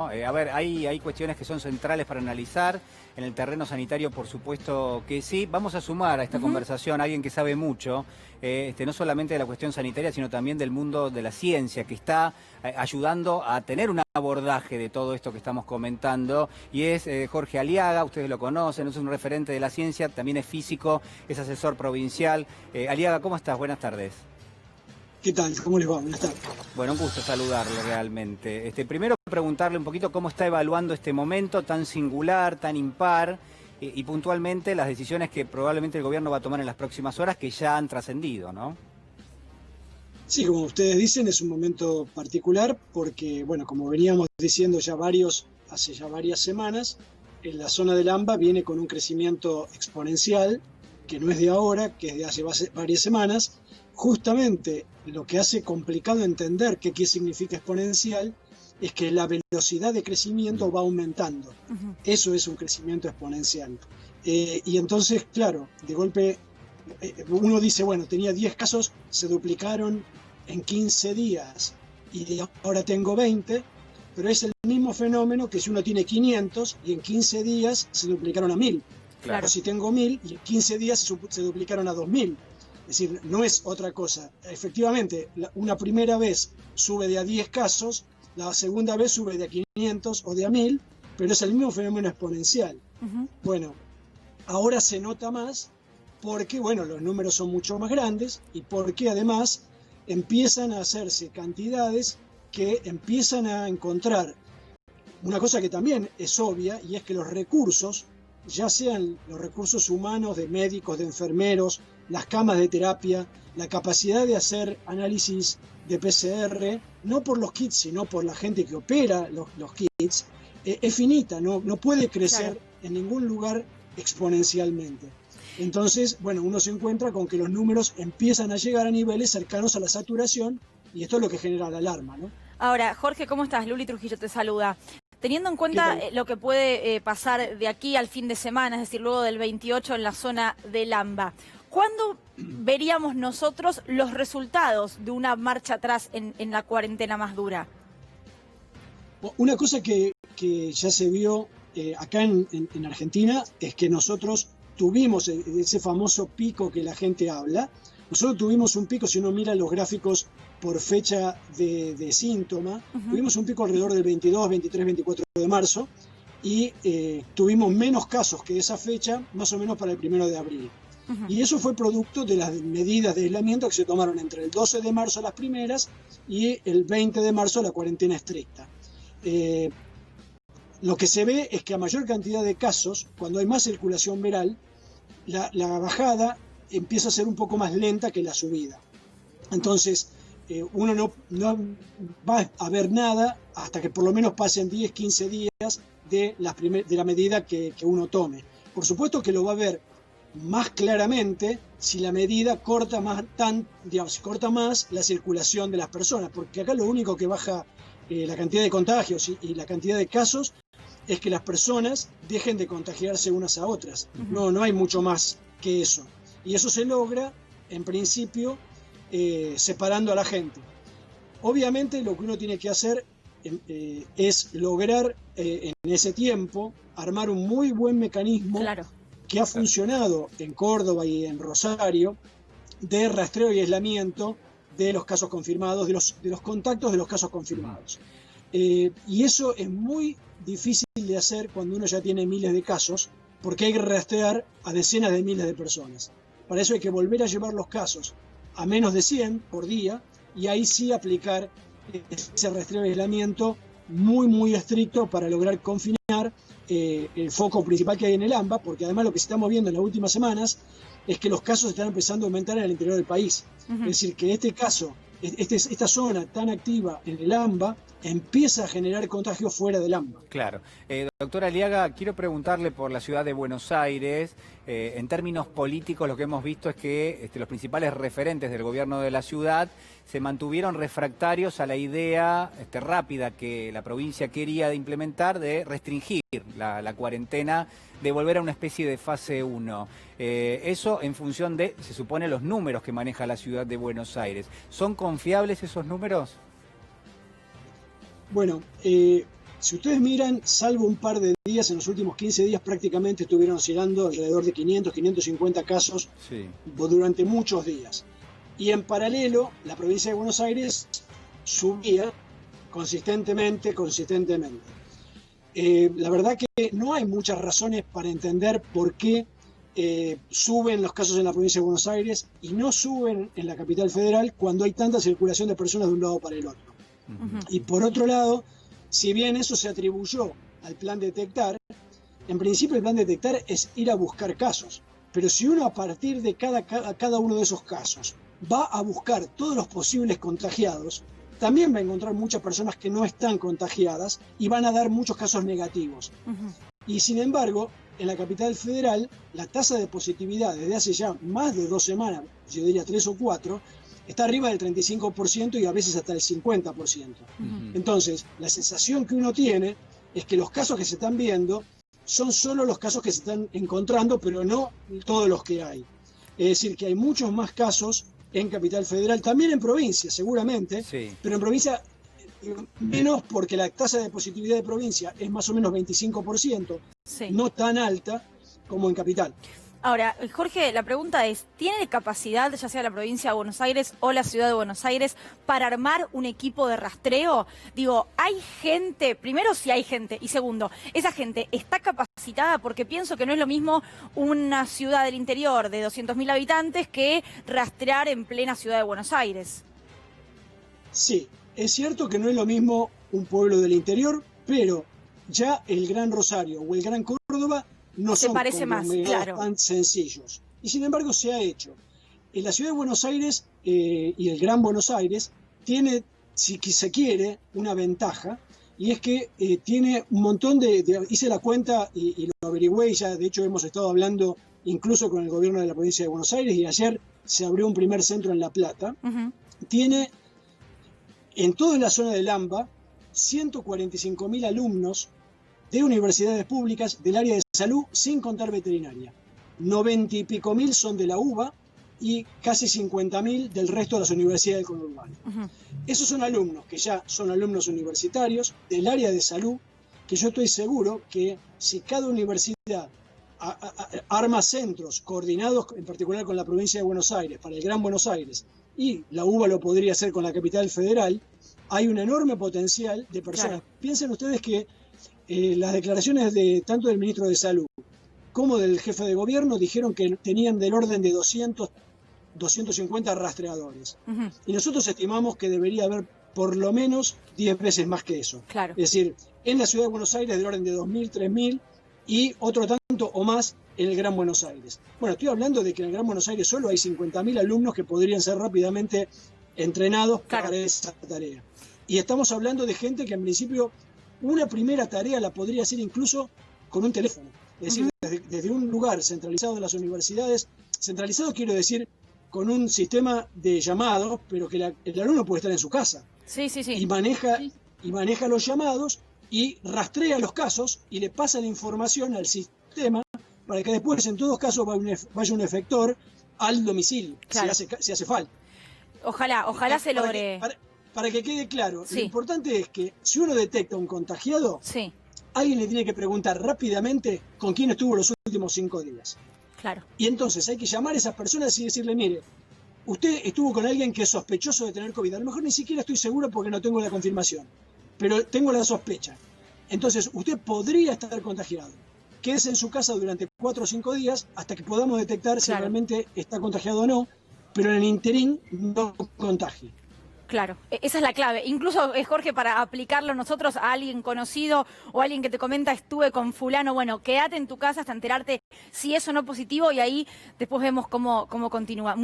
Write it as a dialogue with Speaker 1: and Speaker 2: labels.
Speaker 1: A ver, hay cuestiones que son centrales para analizar. En el terreno sanitario, por supuesto que sí. Vamos a sumar a esta conversación a alguien que sabe mucho, no solamente de la cuestión sanitaria, sino también del mundo de la ciencia, que está ayudando a tener un abordaje de todo esto que estamos comentando. Y es Jorge Aliaga, ustedes lo conocen, es un referente de la ciencia, también es físico, es asesor provincial. Aliaga, ¿cómo estás? Buenas tardes.
Speaker 2: ¿Qué tal? ¿Cómo les va? Buenas tardes.
Speaker 1: Bueno, un gusto saludarlo realmente. Primero preguntarle un poquito cómo está evaluando este momento tan singular, tan impar, y puntualmente las decisiones que probablemente el gobierno va a tomar en las próximas horas que ya han trascendido, ¿no?
Speaker 2: Sí, como ustedes dicen, es un momento particular porque, bueno, como veníamos diciendo hace ya varias semanas, en la zona del AMBA viene con un crecimiento exponencial, que no es de ahora, que es de hace varias semanas. Justamente lo que hace complicado entender qué significa exponencial es que la velocidad de crecimiento va aumentando. Eso es un crecimiento exponencial. Y entonces, claro, de golpe uno dice, bueno, tenía 10 casos, se duplicaron en 15 días y ahora tengo 20, pero es el mismo fenómeno que si uno tiene 500 y en 15 días se duplicaron a 1000. Claro. O si tengo 1000 y en 15 días se duplicaron a 2000. Es decir, no es otra cosa. Efectivamente, una primera vez sube de a 10 casos, la segunda vez sube de a 500 o de a 1000, pero es el mismo fenómeno exponencial. Bueno, ahora se nota más porque, bueno, los números son mucho más grandes y porque además empiezan a hacerse cantidades que empiezan a encontrar una cosa que también es obvia, y es que los recursos, ya sean los recursos humanos de médicos, de enfermeros, las camas de terapia, la capacidad de hacer análisis de PCR, no por los kits, sino por la gente que opera los kits, es finita, no puede crecer en ningún lugar exponencialmente. Entonces, bueno, uno se encuentra con que los números empiezan a llegar a niveles cercanos a la saturación, y esto es lo que genera la alarma, ¿no?
Speaker 3: Ahora, Jorge, ¿cómo estás? Luli Trujillo te saluda. Teniendo en cuenta lo que puede pasar de aquí al fin de semana, es decir, luego del 28 en la zona del AMBA, ¿cuándo veríamos nosotros los resultados de una marcha atrás en la cuarentena más dura?
Speaker 2: Una cosa que ya se vio acá en Argentina es que nosotros tuvimos ese famoso pico que la gente habla. Nosotros tuvimos un pico, si uno mira los gráficos por fecha de síntoma, tuvimos un pico alrededor del 22, 23, 24 de marzo y tuvimos menos casos que esa fecha, más o menos para el 1 de abril. Y eso fue producto de las medidas de aislamiento que se tomaron entre el 12 de marzo las primeras y el 20 de marzo la cuarentena estricta. Lo que se ve es que a mayor cantidad de casos, cuando hay más circulación viral, la bajada empieza a ser un poco más lenta que la subida. Entonces, uno no va a ver nada hasta que por lo menos pasen 10, 15 días de la medida que uno tome. Por supuesto que lo va a ver más claramente si la medida corta más la circulación de las personas, porque acá lo único que baja la cantidad de contagios y la cantidad de casos es que las personas dejen de contagiarse unas a otras. No hay mucho más que eso. Y eso se logra, en principio, separando a la gente. Obviamente lo que uno tiene que hacer es lograr en ese tiempo armar un muy buen mecanismo que ha funcionado en Córdoba y en Rosario de rastreo y aislamiento de los casos confirmados, de los contactos de los casos confirmados. Y eso es muy difícil de hacer cuando uno ya tiene miles de casos, porque hay que rastrear a decenas de miles de personas. Para eso hay que volver a llevar los casos a menos de 100 por día y ahí sí aplicar ese rastreo y aislamiento muy estricto para lograr confinar el foco principal que hay en el AMBA, porque además lo que estamos viendo en las últimas semanas es que los casos están empezando a aumentar en el interior del país. Es decir, que esta zona tan activa en el AMBA empieza a generar contagios fuera del AMBA.
Speaker 1: Claro. Doctora Aliaga, quiero preguntarle por la ciudad de Buenos Aires. En términos políticos, lo que hemos visto es que los principales referentes del gobierno de la ciudad se mantuvieron refractarios a la idea rápida que la provincia quería de implementar de restringir la cuarentena, de volver a una especie de fase 1. Eso en función de, se supone, los números que maneja la ciudad de Buenos Aires. ¿Son confiables esos números?
Speaker 2: Bueno, Si ustedes miran, salvo un par de días, en los últimos 15 días prácticamente estuvieron oscilando alrededor de 500, 550 casos durante muchos días. Y en paralelo, la provincia de Buenos Aires subía consistentemente. La verdad que no hay muchas razones para entender por qué suben los casos en la provincia de Buenos Aires y no suben en la capital federal cuando hay tanta circulación de personas de un lado para el otro. Y por otro lado, si bien eso se atribuyó al plan Detectar, en principio el plan Detectar es ir a buscar casos. Pero si uno a partir de cada uno de esos casos va a buscar todos los posibles contagiados, también va a encontrar muchas personas que no están contagiadas y van a dar muchos casos negativos. Y sin embargo, en la capital federal, la tasa de positividad desde hace ya más de 2 semanas, yo diría 3 o 4, está arriba del 35% y a veces hasta el 50%. Entonces, la sensación que uno tiene es que los casos que se están viendo son solo los casos que se están encontrando, pero no todos los que hay. Es decir, que hay muchos más casos en Capital Federal, también en provincia, seguramente, pero en provincia menos porque la tasa de positividad de provincia es más o menos 25%, no tan alta como en Capital.
Speaker 3: Ahora, Jorge, la pregunta es, ¿tiene capacidad, ya sea la provincia de Buenos Aires o la ciudad de Buenos Aires, para armar un equipo de rastreo? Digo, ¿hay gente? Primero, si hay gente. Y segundo, ¿esa gente está capacitada? Porque pienso que no es lo mismo una ciudad del interior de 200.000 habitantes que rastrear en plena ciudad de Buenos Aires. Sí,
Speaker 2: es cierto que no es lo mismo un pueblo del interior, pero ya el Gran Rosario o el Gran Córdoba no son tan sencillos. Y sin embargo se ha hecho. En la ciudad de Buenos Aires y el Gran Buenos Aires tiene, si se quiere, una ventaja, y es que tiene un montón hice la cuenta y lo averigüé, y ya de hecho hemos estado hablando incluso con el gobierno de la provincia de Buenos Aires, y ayer se abrió un primer centro en La Plata. Tiene en toda la zona del AMBA 145.000 alumnos de universidades públicas del área de salud, sin contar veterinaria. 90 y pico mil son de la UBA y casi 50.000 del resto de las universidades del conurbano. Esos son alumnos que ya son alumnos universitarios del área de salud, que yo estoy seguro que si cada universidad arma centros coordinados, en particular con la provincia de Buenos Aires, para el Gran Buenos Aires, y la UBA lo podría hacer con la capital federal, hay un enorme potencial de personas. Piensen ustedes que las declaraciones tanto del ministro de Salud como del jefe de gobierno dijeron que tenían del orden de 250 rastreadores. Y nosotros estimamos que debería haber por lo menos 10 veces más que eso. Es decir, en la ciudad de Buenos Aires del orden de 2.000, 3.000 y otro tanto o más en el Gran Buenos Aires. Bueno, estoy hablando de que en el Gran Buenos Aires solo hay 50.000 alumnos que podrían ser rápidamente entrenados para esa tarea. Y estamos hablando de gente que en principio una primera tarea la podría hacer incluso con un teléfono. Es decir, desde un lugar centralizado de las universidades, centralizado quiero decir con un sistema de llamados, pero que el alumno puede estar en su casa. Y maneja los llamados y rastrea los casos y le pasa la información al sistema para que después en todos casos vaya un efector al domicilio, si hace falta.
Speaker 3: Ojalá se logre.
Speaker 2: Para que quede claro, lo importante es que si uno detecta un contagiado, alguien le tiene que preguntar rápidamente con quién estuvo los últimos 5 días. Y entonces hay que llamar a esas personas y decirle, mire, usted estuvo con alguien que es sospechoso de tener COVID. A lo mejor ni siquiera estoy seguro porque no tengo la confirmación, pero tengo la sospecha. Entonces usted podría estar contagiado. Quédese en su casa durante 4 o 5 días hasta que podamos detectar si realmente está contagiado o no, pero en el interín no contagie.
Speaker 3: Claro, esa es la clave. Incluso, Jorge, para aplicarlo nosotros a alguien conocido o alguien que te comenta estuve con fulano, bueno, quédate en tu casa hasta enterarte si es o no positivo y ahí después vemos cómo continúa.